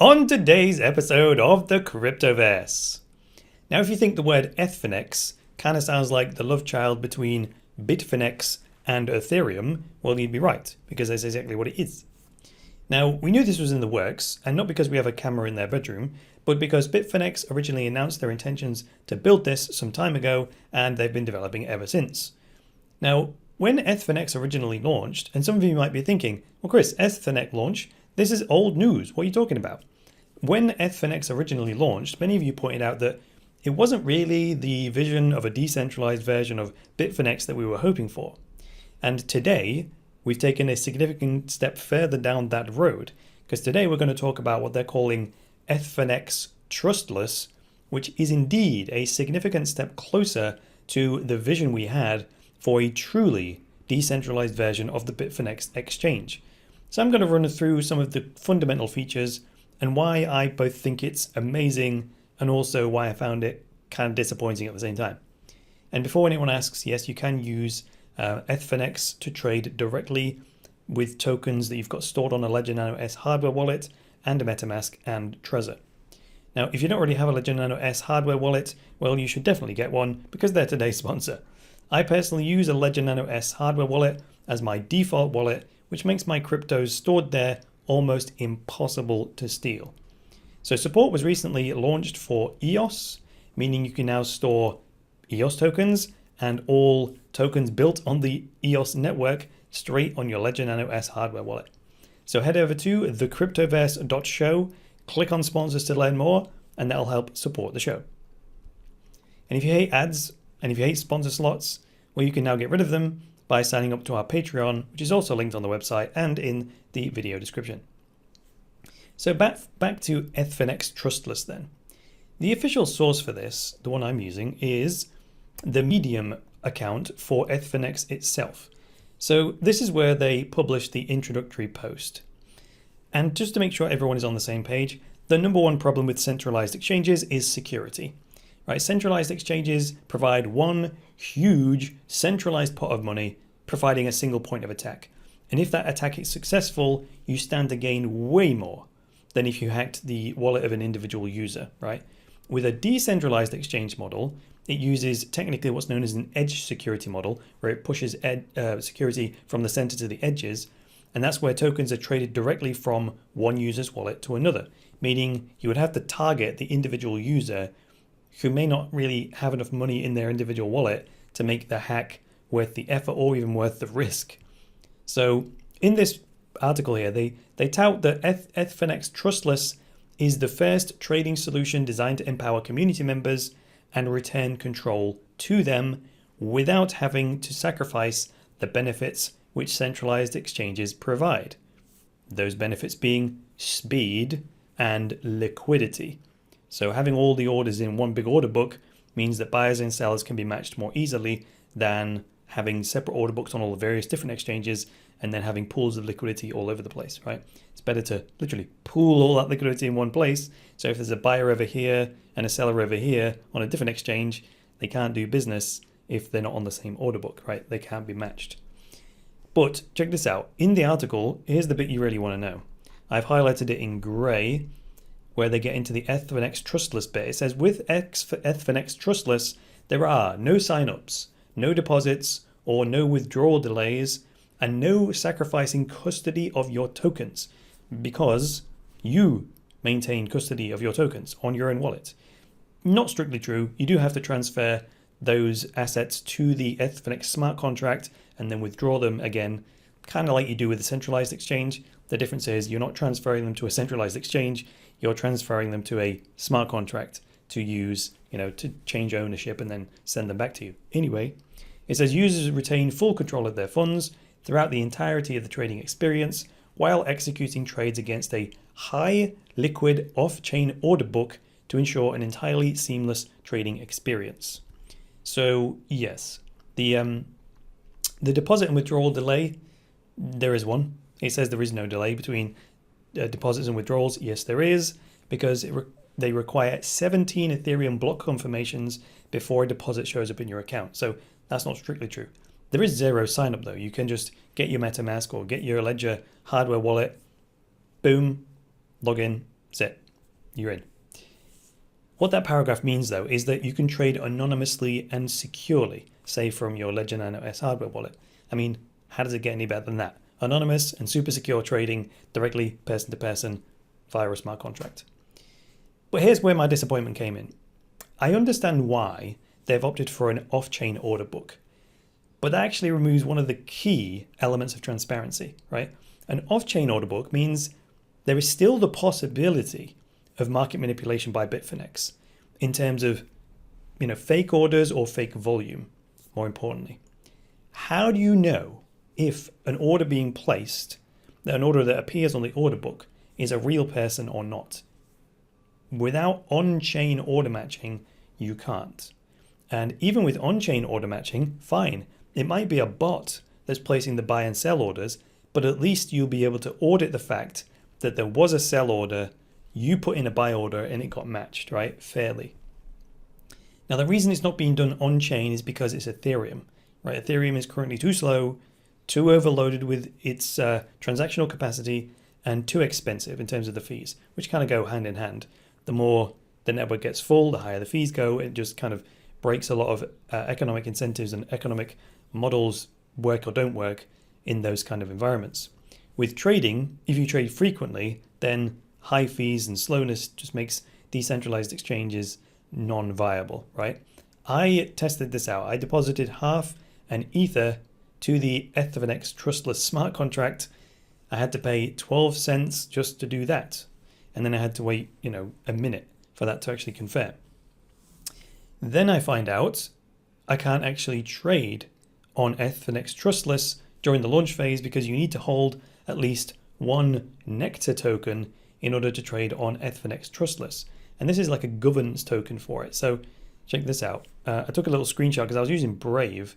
on today's episode of the Cryptoverse. Now, if you think the word Ethfinex kind of sounds like the love child between Bitfinex and Ethereum, well, you'd be right, because that's exactly what it is. Now, we knew this was in the works, and not because we have a camera in their bedroom, but because Bitfinex originally announced their intentions to build this some time ago, and they've been developing ever since. Now, when Ethfinex originally launched, and some of you might be thinking, well, Chris, Ethfinex launch, this is old news, what are you talking about? When Ethfinex originally launched, many of you pointed out that it wasn't really the vision of a decentralized version of Bitfinex that we were hoping for. And today, we've taken a significant step further down that road, because today we're going to talk about what they're calling Ethfinex Trustless, which is indeed a significant step closer to the vision we had for a truly decentralized version of the Bitfinex exchange. So I'm going to run through some of the fundamental features and why I both think it's amazing and also why I found it kind of disappointing at the same time. And before anyone asks, yes, you can use Ethfinex to trade directly with tokens that you've got stored on a Ledger Nano S hardware wallet and a MetaMask and Trezor. Now, if you don't already have a Ledger Nano S hardware wallet, well, you should definitely get one because they're today's sponsor. I personally use a Ledger Nano S hardware wallet as my default wallet, which makes my cryptos stored there almost impossible to steal. So support was recently launched for EOS, meaning you can now store EOS tokens and all tokens built on the EOS network straight on your Ledger Nano S hardware wallet. So head over to thecryptoverse.show, click on sponsors to learn more, and that'll help support the show. And if you hate ads and if you hate sponsor slots, well, you can now get rid of them by signing up to our Patreon, which is also linked on the website and in the video description. So back to Ethfinex Trustless then. The official source for this, the one I'm using, is the Medium account for Ethfinex itself. So this is where they publish the introductory post. And just to make sure everyone is on the same page, the number one problem with centralized exchanges is security. Right? Centralized exchanges provide one huge centralized pot of money, providing a single point of attack. And if that attack is successful, you stand to gain way more than if you hacked the wallet of an individual user, right? With a decentralized exchange model, it uses technically what's known as an edge security model, where it pushes security from the center to the edges. And that's where tokens are traded directly from one user's wallet to another, meaning you would have to target the individual user who may not really have enough money in their individual wallet to make the hack worth the effort or even worth the risk. So in this article here, they tout that Ethfinex Trustless is the first trading solution designed to empower community members and return control to them without having to sacrifice the benefits which centralized exchanges provide. Those benefits being speed and liquidity. So having all the orders in one big order book means that buyers and sellers can be matched more easily than having separate order books on all the various different exchanges and then having pools of liquidity all over the place, right? It's better to literally pool all that liquidity in one place. So if there's a buyer over here and a seller over here on a different exchange, they can't do business if they're not on the same order book, right? They can't be matched. But check this out. In the article, here's the bit you really want to know. I've highlighted it in gray where they get into the Ethfinex Trustless bit. It says, with Ethfinex Trustless, there are no signups, no deposits, or no withdrawal delays, and no sacrificing custody of your tokens, because you maintain custody of your tokens on your own wallet. Not strictly true. You do have to transfer those assets to the Ethfinex smart contract and then withdraw them again, kind of like you do with a centralized exchange. The difference is you're not transferring them to a centralized exchange, you're transferring them to a smart contract to use, to change ownership and then send them back to you. Anyway, it says users retain full control of their funds throughout the entirety of the trading experience while executing trades against a high liquid off-chain order book to ensure an entirely seamless trading experience. So yes, the deposit and withdrawal delay, there is one. It says there is no delay between deposits and withdrawals. Yes, there is, because they require 17 Ethereum block confirmations before a deposit shows up in your account. So that's not strictly true. There is zero sign up though. You can just get your MetaMask or get your Ledger hardware wallet, boom, log in, That's it. You're in. What that paragraph means, though, is that you can trade anonymously and securely, say from your Ledger Nano S hardware wallet. I mean, how does it get any better than that? Anonymous and super secure trading directly person to person via a smart contract. But here's where my disappointment came in. I understand why they've opted for an off-chain order book, but that actually removes one of the key elements of transparency, right? An off-chain order book means there is still the possibility of market manipulation by Bitfinex in terms of, fake orders or fake volume, more importantly. How do you know if an order being placed, an order that appears on the order book, is a real person or not? Without on-chain order matching, you can't. And even with on-chain order matching, fine, it might be a bot that's placing the buy and sell orders, but at least you'll be able to audit the fact that there was a sell order, you put in a buy order, and it got matched, right? Fairly. Now, the reason it's not being done on-chain is because it's Ethereum, right? Ethereum is currently too slow, too overloaded with its transactional capacity, and too expensive in terms of the fees, which kind of go hand in hand. The more the network gets full, the higher the fees go. It just kind of breaks a lot of economic incentives and economic models work or don't work in those kind of environments. With trading, if you trade frequently, then high fees and slowness just makes decentralized exchanges non-viable, right? I tested this out. I deposited half an Ether to the Ethfinex Trustless smart contract. I had to pay 12 cents just to do that. And then I had to wait, a minute for that to actually confirm. Then I find out I can't actually trade on Ethfinex Trustless during the launch phase because you need to hold at least one Nectar token in order to trade on Ethfinex Trustless. And this is like a governance token for it. So check this out. I took a little screenshot because I was using Brave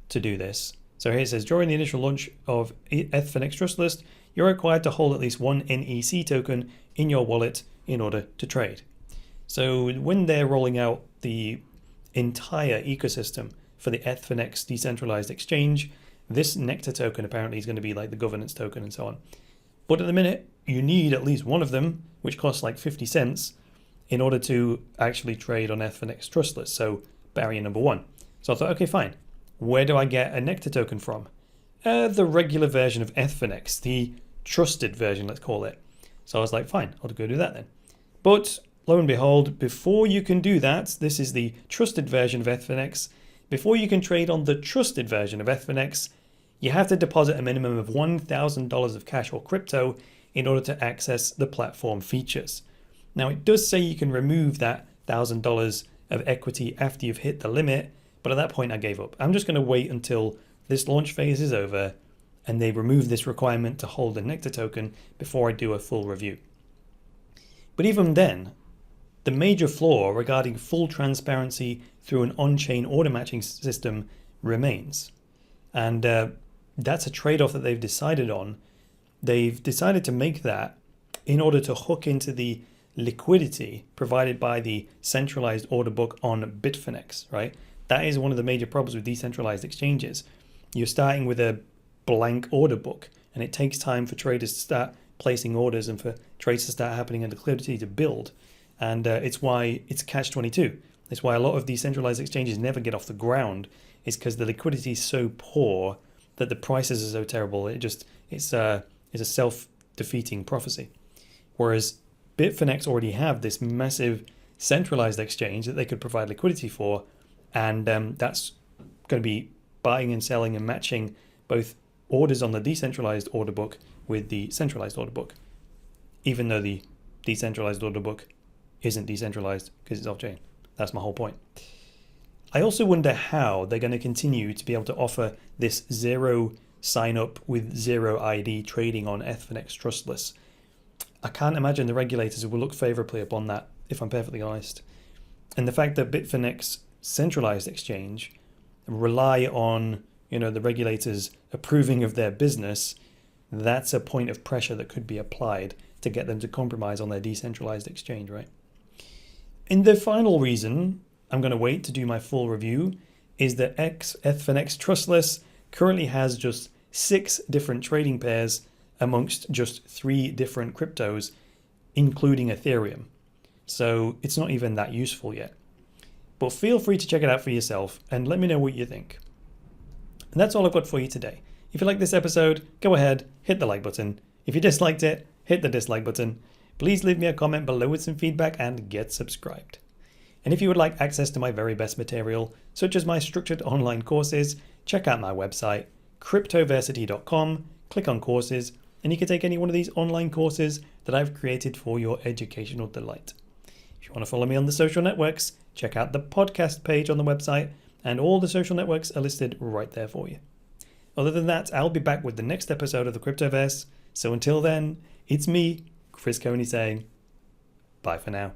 to do this. So here it says, during the initial launch of Ethfinex Trustless, you're required to hold at least one NEC token in your wallet in order to trade. So when they're rolling out the entire ecosystem for the Ethfinex decentralized exchange, this Nectar token apparently is going to be like the governance token and so on. But at the minute, you need at least one of them, which costs like 50 cents, in order to actually trade on Ethfinex Trustless. So barrier number one. So I thought, okay, fine. Where do I get a Nectar token from? The regular version of Ethfinex, the trusted version, let's call it. So I was like, fine, I'll go do that then. But lo and behold, before you can do that, this is the trusted version of Ethfinex. Before you can trade on the trusted version of Ethfinex, you have to deposit a minimum of $1,000 of cash or crypto in order to access the platform features. Now, it does say you can remove that $1,000 of equity after you've hit the limit, but at that point I gave up. I'm just going to wait until this launch phase is over and they remove this requirement to hold a Nectar token before I do a full review. But even then, the major flaw regarding full transparency through an on-chain order matching system remains. And that's a trade-off that they've decided on. They've decided to make that in order to hook into the liquidity provided by the centralized order book on Bitfinex, right? That is one of the major problems with decentralized exchanges. You're starting with a blank order book, and it takes time for traders to start placing orders and for trades to start happening and liquidity to build. And it's why it's catch-22. It's why a lot of decentralized exchanges never get off the ground. It's because the liquidity is so poor that the prices are so terrible. It's a self-defeating prophecy. Whereas Bitfinex already have this massive centralized exchange that they could provide liquidity for, and that's going to be buying and selling and matching both orders on the decentralized order book with the centralized order book, even though the decentralized order book isn't decentralized because it's off-chain. That's my whole point. I also wonder how they're going to continue to be able to offer this zero sign-up with zero ID trading on Ethfinex Trustless. I can't imagine the regulators will look favorably upon that, if I'm perfectly honest. And the fact that Bitfinex centralized exchange rely on the regulators approving of their business, that's a point of pressure that could be applied to get them to compromise on their decentralized exchange, right? And the final reason I'm going to wait to do my full review is that Ethfinex Trustless currently has just 6 different trading pairs amongst just 3 different cryptos, including Ethereum. So it's not even that useful yet. But feel free to check it out for yourself and let me know what you think. And that's all I've got for you today. If you like this episode, go ahead, hit the like button. If you disliked it, hit the dislike button. Please leave me a comment below with some feedback and get subscribed. And if you would like access to my very best material, such as my structured online courses, check out my website, cryptoversity.com, click on courses, and you can take any one of these online courses that I've created for your educational delight. If you want to follow me on the social networks, check out the podcast page on the website, and all the social networks are listed right there for you. Other than that, I'll be back with the next episode of the Cryptoverse. So until then, it's me, Chris Coney, saying bye for now.